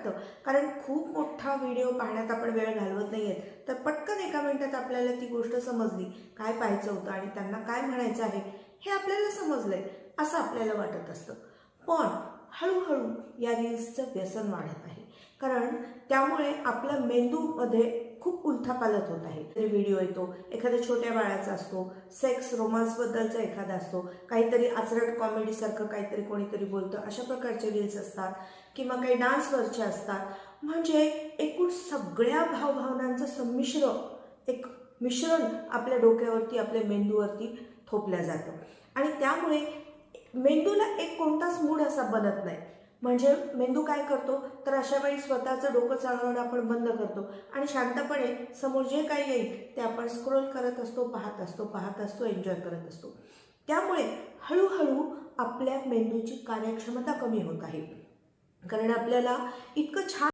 वाटतं, कारण खूप मोठा व्हिडिओ पाहण्यात आपण वेळ घालवत नाही आहेत, तर पटकन एका मिनिटात आपल्याला ती गोष्ट समजली, काय पाहायचं होतं आणि त्यांना काय म्हणायचं आहे हे आपल्याला समजलंय असं आपल्याला वाटत असतं. पण हळूहळू या रील्सचं व्यसन वाढत आहे, कारण त्यामुळे आपल्या मेंदूमध्ये खूप उलथापालथ होत आहे. तरी व्हिडिओ येतो, एखाद्या छोट्या बाळाचा असतो, सेक्स रोमांसबद्दलचा एखादा असतो, काहीतरी आचरट कॉमेडीसारखं काहीतरी कोणीतरी बोलतं, अशा प्रकारचे रील्स असतात किंवा काही डान्सवरचे असतात. म्हणजे एकूण सगळ्या भावभावनांचं संमिश्र एक मिश्रण आपल्या डोक्यावरती, आपल्या मेंदूवरती थोपलं जातं आणि त्यामुळे मेंदूला एक कोणताच मूड असा बनत नाही. म्हणजे मेंदू काय करतो, तर अशा वेळी स्वतःचं डोकं चालवणं आपण बंद करतो आणि शांतपणे समोर जे काही येईल ते आपण स्क्रोल करत असतो, पाहत असतो, एन्जॉय करत असतो. त्यामुळे हळूहळू आपल्या मेंदूची कार्यक्षमता कमी होत आहे, कारण आपल्याला इतकं छान